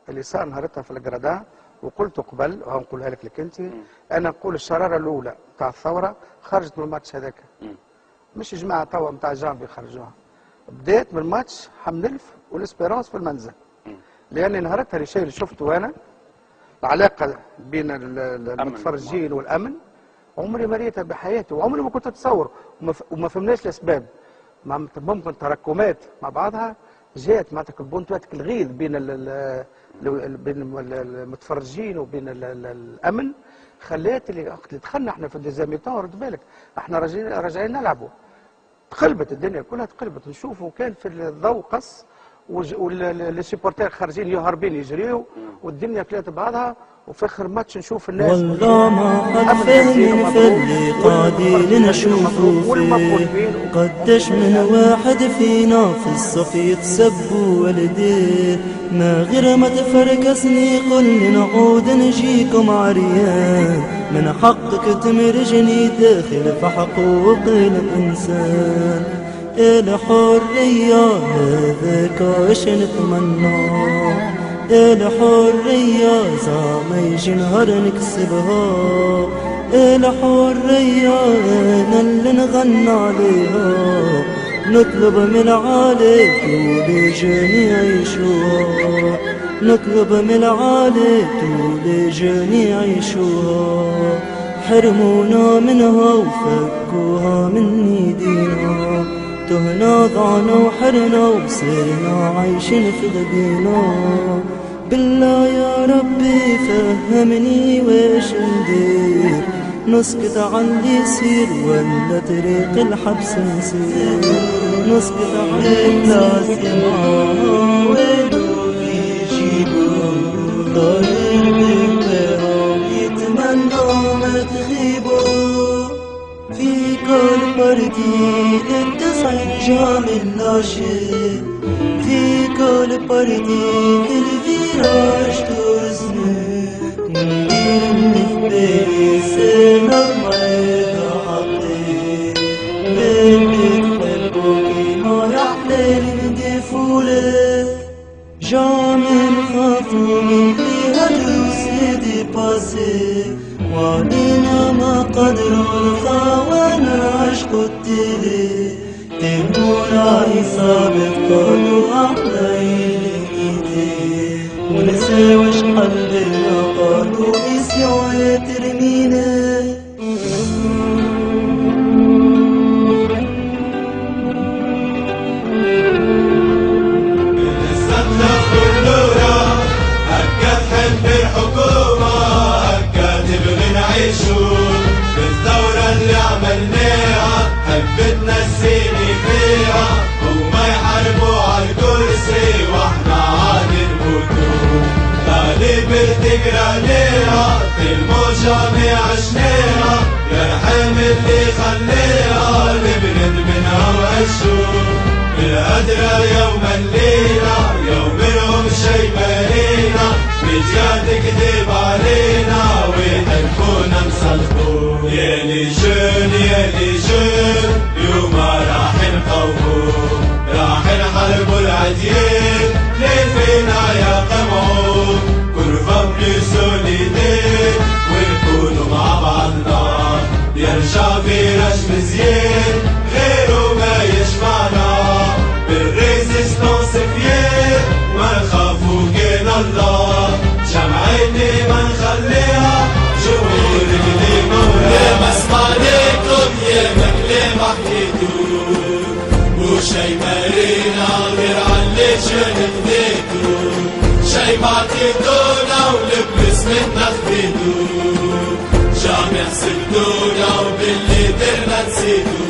اللي صار نهارتها في الجرادان، وقلت قبل وهنقولها لك انت، انا نقول الشراره الاولى تاع الثوره خرجت من الماتش هذاك. مش جماعه توا نتاع جامبي خرجوها. بدات من الماتش حمدلف والاسبيرونس في المنزل. لان نهارتها الشيء اللي شفته انا العلاقه بين المتفرجين والامن عمري ما ريتها بحياتي، وعمري ما كنت اتصور، وما فهمناش الاسباب. ممكن تراكمات مع بعضها جات معناتها البونتوات الغيظ بين المتفرجين وبين الامن، خلات اللي دخلنا احنا في ديزاميتون. رد بالك احنا راجعين نلعبوا، تقلبت الدنيا كلها، تقلبت. نشوفوا كان في الضوء قص والسيبورتير خارجين يهربين يجريوا والدنيا كلات بعضها. وفي اخر ماتش نشوف الناس والله ما قد فهمين في اللي قاعدين نشوفوا فيه. قداش من واحد فينا في الصف يتسب والديه، ما غير ما تفركسني قل نعود نجيكم عريان. من حقك تمرجني داخل في حقوق الإنسان. الحرية هذاك اش نتمنى، الحرية زعما يجي نهار نكسبها. الحرية أنا اللي نغنى عليها، نطلب من العالي طول جاني يعيشوها. نطلب من العالي طول جاني يعيشوها. حرمونا منها وفكوها من ايدينا، تهنا ضعنا وحرنا وصرنا عايشين في غدينا. بالله يا ربي فهمني واش ندير، نسكت عن اللي يصير ولا طريق الحبس نسير. نسكت عن اللي وينو يجيبوا ضاير بكبرهم يتمنوا ما تغيبوا. في كل بردي التسعين جامل ناشئ، في كل بردي الفيراج ترسمي. ندير اللي في بالي سنة مريضة حقي، باللي تحبو كيما يحلى نديفولك. جامل خافوا من اللي هدرو سيدي باسي، وعلينا ما قدروا الخوانا عشقوا التيلي. تهمونا إصابة قالوا أحلى يلينيتي، ونساوش قلبنا قالوا إسيوة ترمينا. بالثورة اللي عملناها حبتنا السيني فيها، وما يحاربوا عالكرسي واحنا عاد نموتوا. غالب بتقرا ليها الموجة ما عشناها، يرحم اللي خليها نبرد منها وعشوا. بالقدرة يوم الليلة يومهم شي مالينا، ميديا تكذب علينا ويحبونا نصلحوا. يا لي جون يا لي جون اليوم راح نقوموا، راح نحاربوا العديان اللي فينا يا قمعوا. كرفة بلو سوليدير ونكونوا مع بعضنا، يرجع فراش مزيان غيره ما يجمعنا. بالريزيستانس فيير ما نخافوا كان الله، جمعيتي ما نخليها جمهور اللي مولاها. يا ما سمعناكم يا ما كلام حكيتو، وشي مارينا غير عاللي جنبناكو. شي بعطيتونا ولبس منا خفيتو، جامع سبتونا وباللي درنا نسيتو.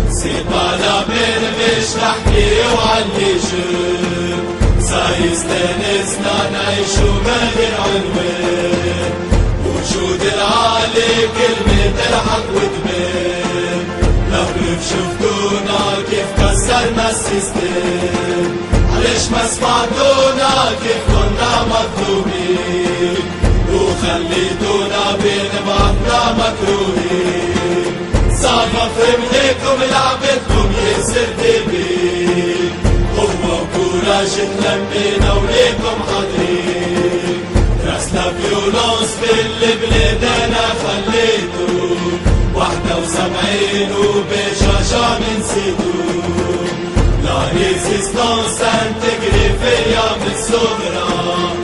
سيبا لابين مش نحكي وعاللي جن، سايستانسنا نعيشو ما غير عنوان. وجود العالي كلمة تلحق وتبان، لو شفتونا كيف كسرنا السيستم. علاش ما سمعتونا كيف كنا مظلومين، وخليتونا بين بعضنا مكروهين. صعبة فهمناكم لعبتكم ياسر دبي، قوة وكوراج لمينا وليكم حاضرين. راسنا فيولونس بالبلاد انا خليتو 71 وبشاشة نسيتو. لا ريزيستانس انتجري فيا من الصغرى